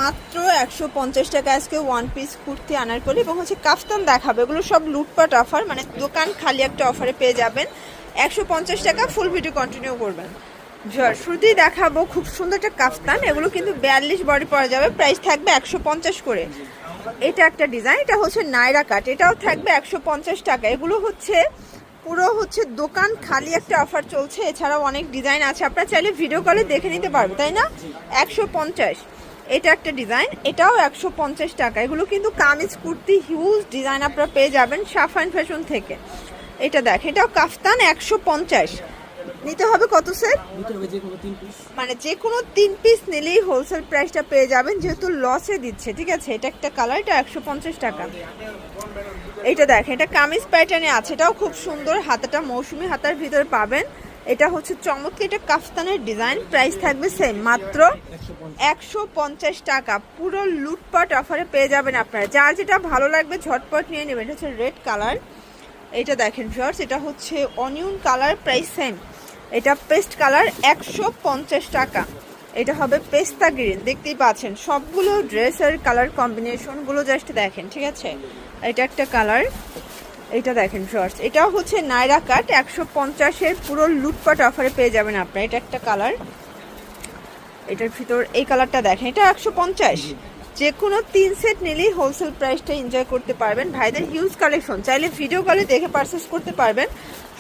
মাত্র 150 টাকা আজকে ওয়ান পিস কুর্তি আনারকলি এবং হচ্ছে কাফতান দেখাবে। এগুলো সব লুটপাট অফার, মানে দোকান খালি একটা অফারে পেয়ে যাবেন 150 টাকা। ফুল ভিডিও কন্টিনিউ করবেন। শুরুতেই দেখাবো খুব সুন্দর একটা কাফতান, এগুলো কিন্তু 42 বডি পরা যাবে, প্রাইস থাকবে 150 করে। এটা একটা ডিজাইন, এটা হচ্ছে নাইরা কাট, এটাও থাকবে 150 টাকা। এগুলো হচ্ছে পুরো হচ্ছে দোকান খালি একটা অফার চলছে, এছাড়াও অনেক ডিজাইন আছে, আপনারা চাইলে ভিডিও কলে দেখে নিতে পারবেন, তাই না? 150। এটা একটা ডিজাইন, এটাও 150 টাকা। এগুলো কিন্তু কামিজ কুর্তি হিউজ ডিজাইন আপনারা পেয়ে যাবেন সাফাইন ফ্যাশন থেকে। এটা দেখ, এটাও কাফতান 150। নিতে হবে কত সেট? মানে যে কোনো 3 পিস নিলেই হোলসেল প্রাইসটা পেয়ে যাবেন, যেহেতু লসে দিচ্ছে, ঠিক আছে? এটা একটা কালার, এটা 150 টাকা। এটা দেখেন, এটা কামিজ প্যাটার্নে আছে, এটাও খুব সুন্দর, হাতাটা মৌসুমি হাতার ভিতরে পাবেন। এটা হচ্ছে চমৎকার, এটা কাফতানের ডিজাইন, প্রাইস থাকবে সেম মাত্র 150 টাকা। পুরো লুটপাট অফারে পেয়ে যাবেন আপনারা, যার যেটা ভালো লাগবে ঝটপট নিয়ে নেবেন। এটা হচ্ছে রেড কালার, এটা দেখেন ভিউয়ার্স, এটা হচ্ছে অনিয়ন কালার, প্রাইস সেম। এটা পেস্ট কালার 150 টাকা। এটা হবে পেস্তা গ্রিন, দেখতেই পাচ্ছেন সবগুলো ড্রেসের কালার কম্বিনেশনগুলো জাস্ট দেখেন, ঠিক আছে? এটা একটা কালার, এটা দেখেন শর্টস, এটাও হচ্ছে নাইরা কাট 150-এর পুরো লুটপাট অফারে পেয়ে যাবেন আপনারা। এটা একটা কালার, এটার ভিতর এই কালারটা দেখেন, এটা 150। যে কোনো 3 সেট নিলেই হোলসেল প্রাইসটা এনজয় করতে পারবেন। ভাইদের হিউজ কালেকশন, চাইলে ভিডিও কলে দেখে পারচেস করতে পারবেন,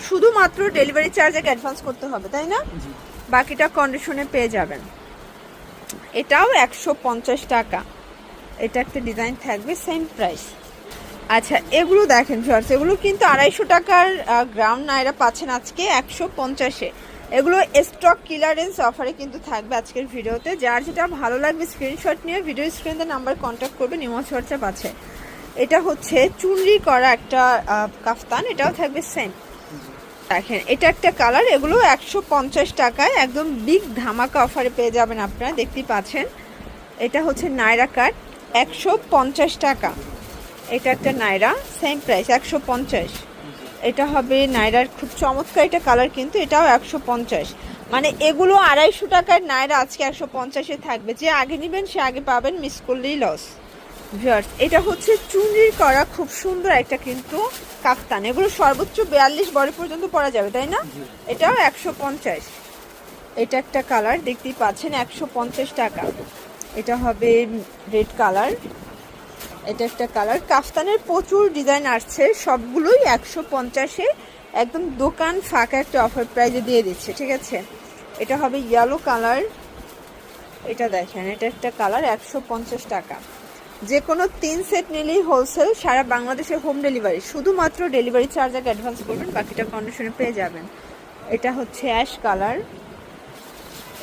শুধুমাত্র ডেলিভারি চার্জ অ্যাডভান্স করতে হবে, তাই না? বাকিটা কন্ডিশনে পেয়ে যাবেন। এটাও 150 টাকা। এটা একটা ডিজাইন থাকবে, সেম প্রাইস। আচ্ছা, এগুলো দেখেন শর্টস, এগুলো কিন্তু 250 টাকার গ্রাউন্ড নাইরা পাচ্ছেন আজকে 150-এ। এগুলো স্টক ক্লিয়ারেন্স অফারে কিন্তু থাকবে আজকের ভিডিওতে। যার যেটা ভালো লাগবে স্ক্রিনশট নিয়ে ভিডিও স্ক্রিনে নাম্বার কন্ট্যাক্ট করবেন, ইমো হোয়াটসঅ্যাপ আছে। এটা হচ্ছে চুনরি করা একটা কাফতান, এটাও থাকবে সেম। দেখেন, এটা একটা কালার, এগুলো 150 টাকায় একদম বিগ ধামাকা অফারে পেয়ে যাবেন আপনারা, দেখতেই পাচ্ছেন। এটা হচ্ছে নাইরা কাট 150 টাকা। এটা একটা নাইরা, সেম প্রাইস 150। এটা হবে নাইরার খুব চমৎকার এটা কালার, কিন্তু এটাও 150। মানে এগুলো 250 টাকার নাইরা আজকে 150-এ থাকবে। যে আগে নেবেন সে আগে পাবেন, মিস করলেই লস। ভিউয়ার্স, এটা হচ্ছে চুনরির করা খুব সুন্দর একটা কিন্তু কাফতান, এগুলো সর্বোচ্চ 42 বডি পর্যন্ত পরা যাবে, তাই না? এটাও 150। এটা একটা কালার, দেখতেই পাচ্ছেন 150 টাকা। এটা হবে রেড কালার, এটা একটা কালার। কাফতানের প্রচুর ডিজাইন আসছে, সবগুলোই 150-এ একদম দোকান ফাঁকা একটা অফার প্রাইজে দিয়ে দিচ্ছে, ঠিক আছে? এটা হবে ইয়েলো কালার, এটা দেখেন, এটা একটা কালার 150 টাকা। যে কোনো 3 সেট নিলেই হোলসেল, সারা বাংলাদেশে হোম ডেলিভারি, শুধুমাত্র ডেলিভারি চার্জ আগে অ্যাডভান্স করবেন, বাকিটা কন্ডিশনে পেয়ে যাবেন। এটা হচ্ছে অ্যাশ কালার,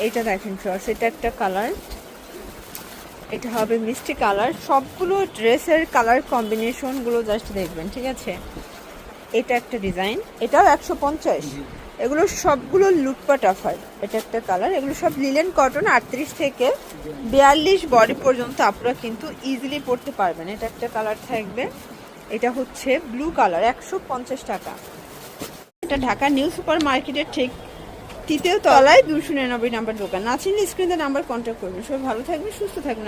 এইটা দেখেন ফ্রেন্ডস, এটা একটা কালার। এটা হবে মিষ্টি কালার। সবগুলো ড্রেসের কালার কম্বিনেশনগুলো জাস্ট দেখবেন, ঠিক আছে? এটা একটা ডিজাইন, এটাও 150। এগুলো সবগুলো লুটপাট অফার। এটা একটা কালার, এগুলো সব লিলেন কটন, 38 থেকে 42 বডি পর্যন্ত আপনারা কিন্তু ইজিলি পরতে পারবেন। এটা একটা কালার থাকবে, এটা হচ্ছে ব্লু কালার, 150 টাকা। এটা ঢাকা নিউ সুপার মার্কেটের ঠিক 3য় তলায় 299 নাম্বার দোকান। না চিনলে স্ক্রিনে নাম্বার কন্ট্যাক্ট করবেন। সবাই ভালো থাকবেন, সুস্থ থাকবেন।